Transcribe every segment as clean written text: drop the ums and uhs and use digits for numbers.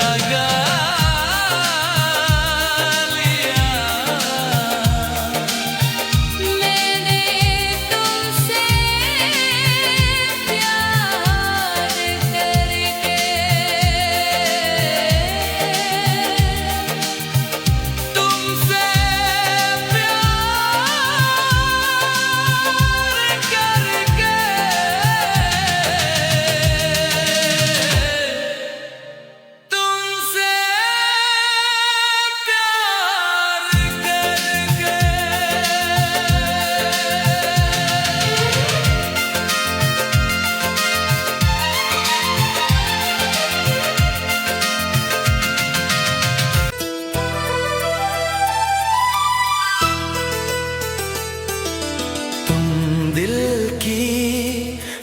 लगा दिल की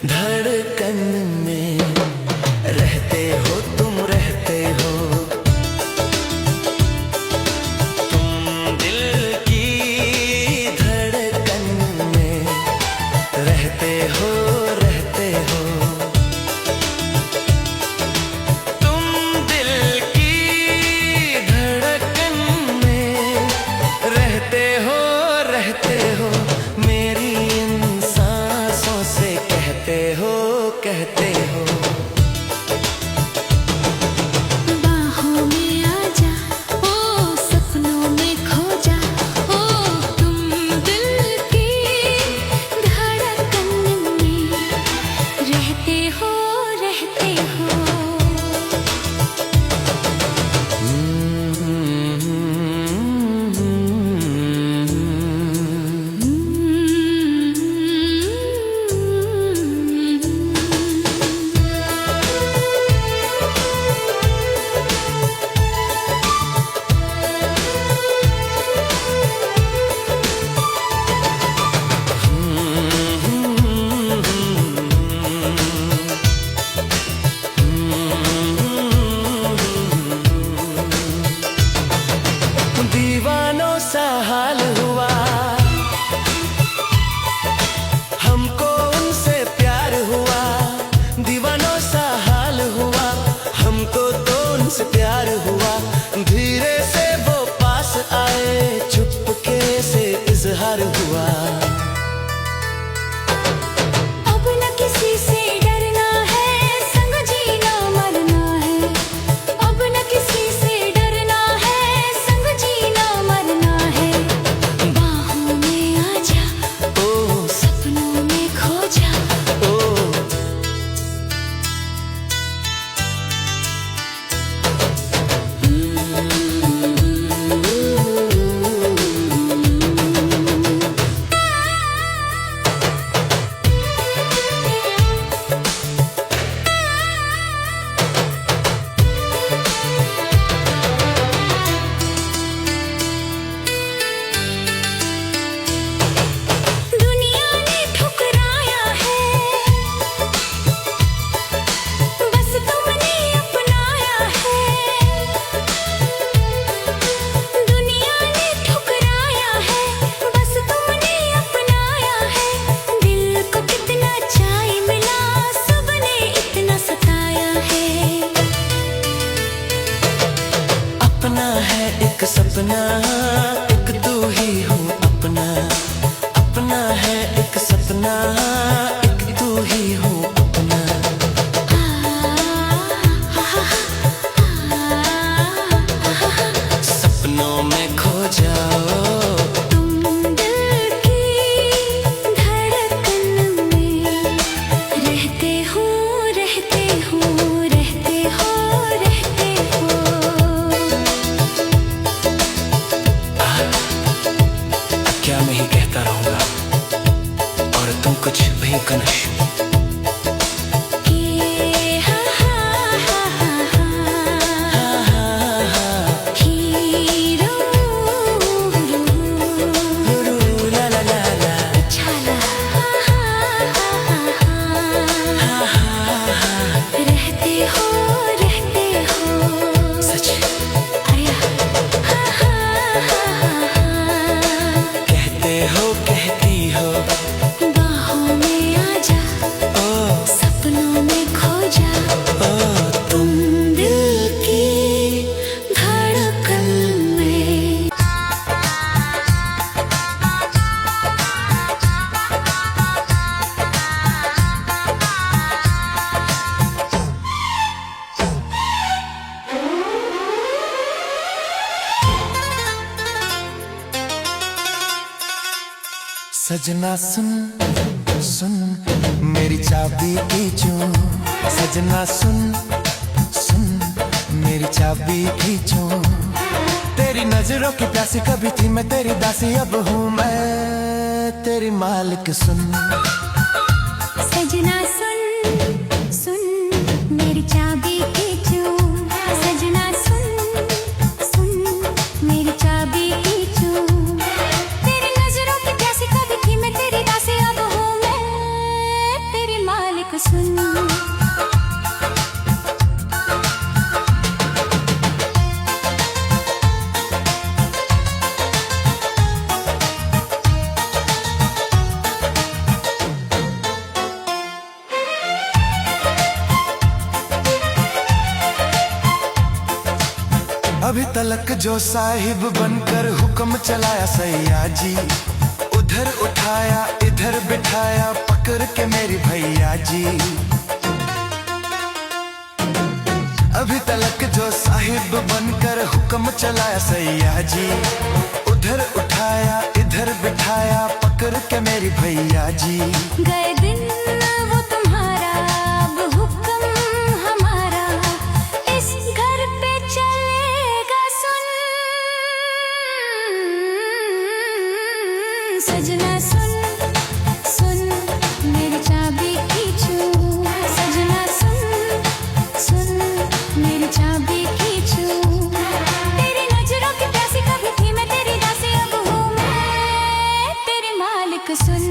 धड़कन में रहते हो, तुम रहते हो। तुम दिल की धड़कन में रहते हो, रहते हो। तुम दिल की धड़कन में रहते हो, रहते हो। मेरी कहते हो बाहों में आजा, ओ सपनों में खो जा, ओ तुम दिल की धड़कन में रहते हो, रहते हो। दीवानों सा हाल हुआ हमको, उनसे प्यार हुआ। दीवानों सा हाल हुआ हमको, तो उनसे प्यार हुआ। धीरे से वो पास आए, चुपके से इजहार हुआ। अब न किसी से डरना है, संग जीना मरना है। अब न किसी से डरना है, संग जीना मरना है। बाहों में आजा, ओ सपनों में खो जा। ओ दुनिया ने ठुकराया है, बस तुमने अपनाया है। दुनिया ने ठुकराया है, बस तुमने अपनाया है। दिल को कितना चाय मिला, सबने इतना सताया है। अपना है एक सपना, एक तू ही हो अपना। अपना है एक सपना, एक तू ही हो अपना। सपनों में खो जाओ, तुम दिल की धड़कन में रहते हो, रहते हो, रहते हो, रहते हो। सजना सुन सुन मेरी चाबी की चूं, सजना सुन सुन मेरी चाबी की चूं। तेरी नजरों की प्यासी कभी थी मैं तेरी दासी, अब हूँ मैं तेरी मालिक। सुन सजना सुन सुन मेरी चाबी की चूं, सजना सुन सुन मेरी चाबी की चूं। तेरी नजरों की प्यासी कभी थी मैं तेरी दासी, अब हूँ मैं तेरी मालिक। सुन अभी तलक जो साहिब बनकर हुक्म चलाया सैया जी, उधर उठाया इधर बिठाया पकड़ के मेरी भैया जी। अभी तलक जो साहिब बनकर हुक्म चलाया सैया जी, उधर उठाया इधर बिठाया पकड़ के मेरी भैया जी। गए दिन वो तुम्हारा अब हुक्म हमारा, इस घर पे चलेगा। सुन सजना सुन सुन मेरी चाबी की चूं, सजना सुन सुन मेरी चाबी की चूं। तेरी नजरों की प्यासी कभी थी मैं तेरी दासी, अब हूँ मैं तेरी मालिक। सुन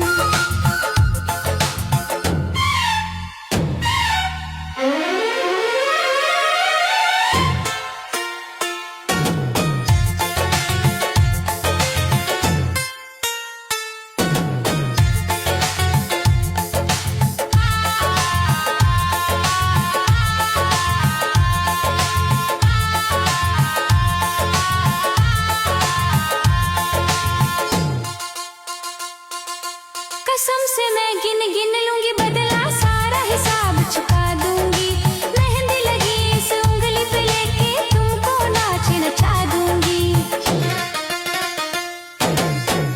कसम से मैं गिन गिन लूंगी बदला, सारा हिसाब चुका दूंगी। मेहंदी लगी इस उंगली पे लेके तुमको नाच नचा दूंगी।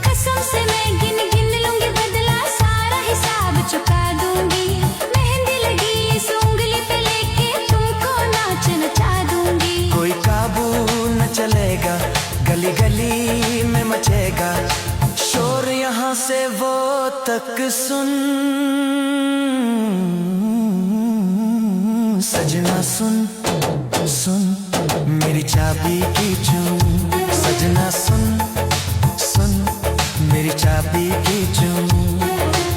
कसम से मैं गिन गिन लूंगी बदला, सारा हिसाब चुका दूंगी। मेहंदी लगी इस उंगली पे लेके तुमको नाच नचा दूंगी। कोई काबू न चलेगा, गली गली में मचेगा शोर, यहाँ से वो तक सुन। सजना सुन सुन मेरी चाबी की चूं, सजना सुन सुन मेरी चाबी की चूं।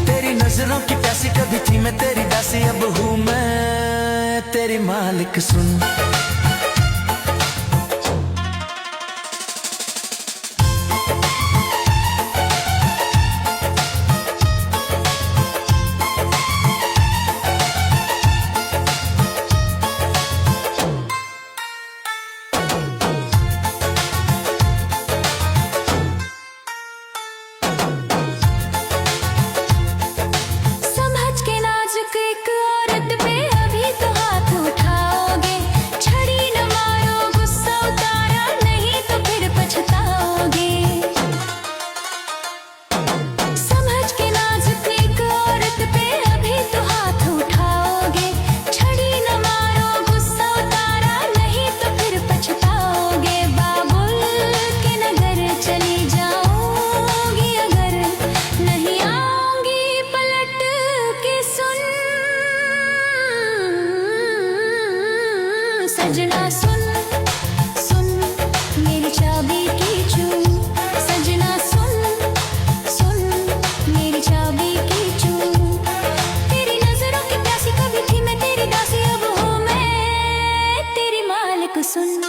तेरी नजरों की प्यासी कभी थी मैं तेरी दासी, अब हूँ मैं तेरी मालिक। सुन समझ के नाजुक एक औरत पे अभी तो हाथ उठाओगे। छड़ी न मारो गुस्सा उतारा, नहीं तो फिर पछताओगे। समझ के नाजुक एक औरत पे अभी तो हाथ उठाओगे। छड़ी न मारो गुस्सा उतारा, नहीं तो फिर पछताओगे। बाबुल के नगर चली जाऊंगी अगर, नहीं आऊंगी पलट के। सुन सजना सुन सुन मेरी चाबी की चूं, सजना सुन सुन मेरी चाबी की चूं। तेरी नजरों की प्यासी कभी थी मैं तेरी दासी, अब हूँ मैं तेरी मालिक। सुन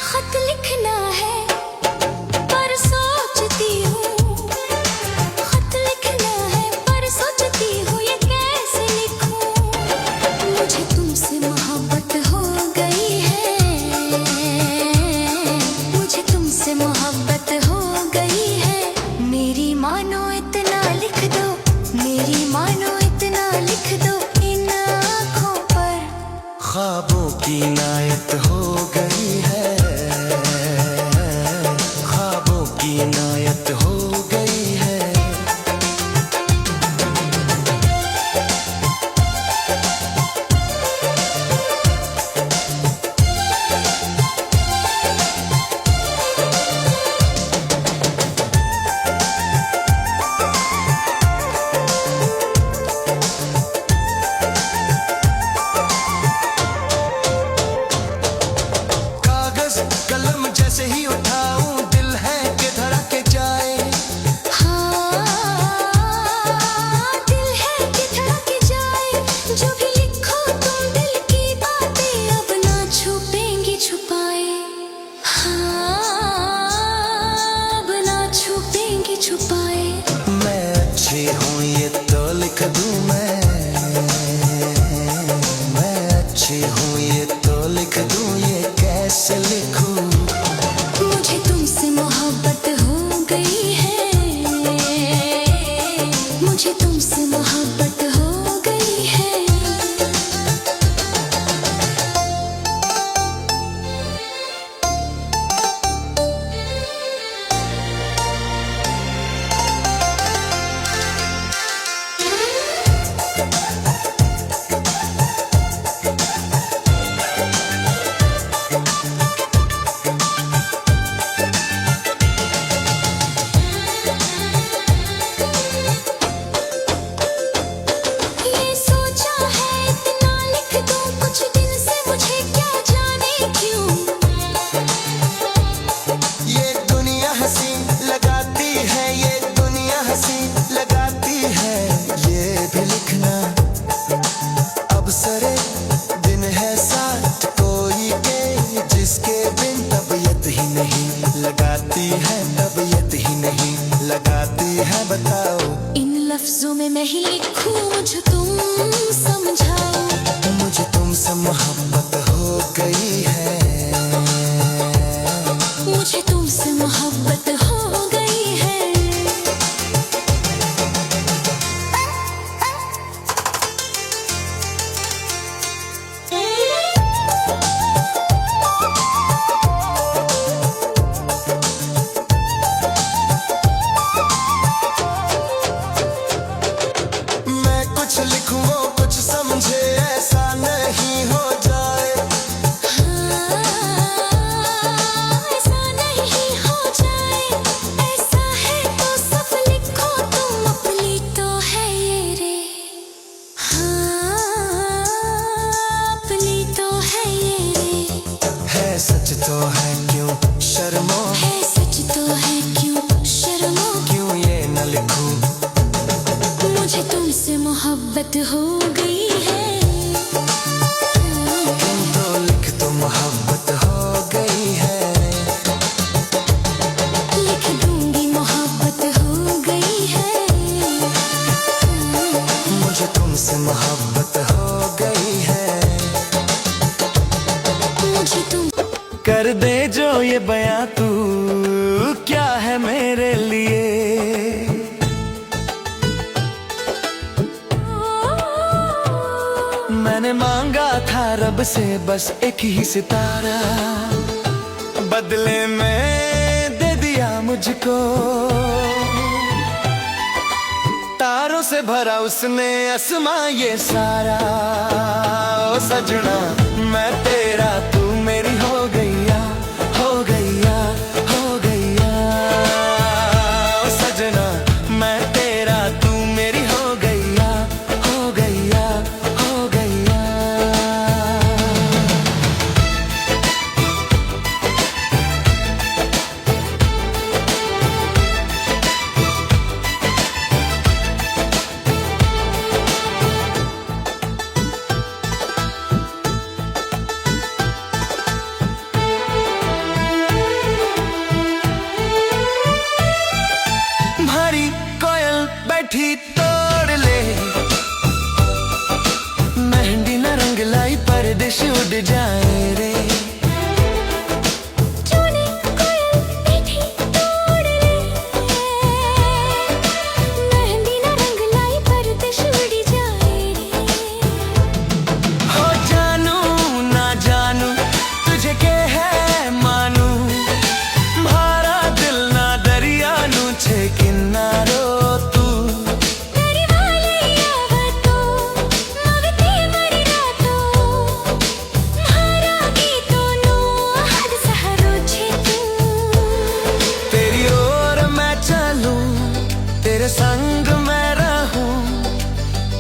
खत लिखना है लगती है तबीयत ही नहीं लगाती है, बताओ। इन लफ्जों में मैं ही लिखूं, मुझे तुम समझाओ। मुझे तुमसे मोहब्बत हो गई है, मुझे तुमसे मोहब्बत हो गई है। मैं कुछ लिखूं वो कुछ समझे, ऐसा नहीं हो जाए। ऐसा नहीं हो जाए, ऐसा है तो सब लिखो तुम, अपनी तो है ये रे। हाँ, अपनी तो है ये रे। है सच तो है क्यों शर्मो, है सच तो है क्यों शर्मो, क्यों ये न लिखूं। मुझे तुमसे मोहब्बत हो गई है। तुम तो लिख तो मोहब्बत हो गई है, लिख दूंगी मोहब्बत हो गई है। मुझे तुमसे मोहब्बत हो गई है। मुझे तुम कर दे जो ये बयां तू, क्या है मेरे लिए। मैंने मांगा था रब से बस एक ही सितारा, बदले में दे दिया मुझको। तारों से भरा उसने आसमां ये सारा। ओ सजना मैं तेरा तू मेरी हो गईया, हो गईया, हो गईया। ओ सजना मैं तेरा तू मेरी हो गईया, हो गईया, हो गईया। भारी कोयल बैठी तोड़ ले, मेहंदी न रंग लाई परदेश उड़ जाए रे। चूड़ी कोयल बैठी तोड़ ले, मेहंदी न रंग लाई परदेश उड़ जाए रे। हो जानू ना जानू तुझे के है मानू, मारा दिल ना दरिया नु छे किनारो तू। मेरी वाली आवतो मगती मरी रातो, मारा गीतों नो हद सहारो छे तू। तेरी ओर मैं चलूं, तेरे संग मैं रहूं,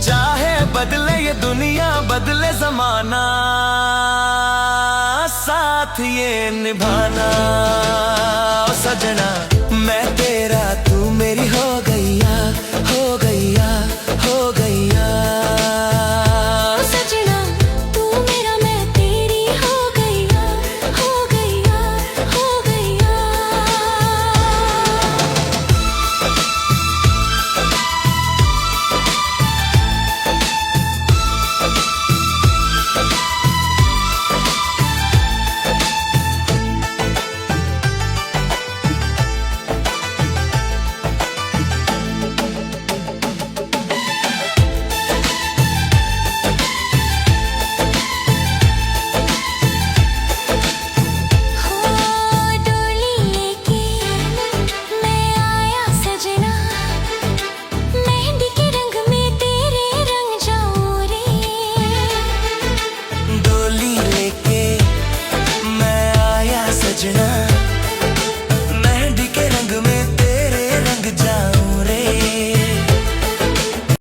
चाहे बदले ये दुनिया बदले जमाना, साथ ये निभाना। ओ सजना मैं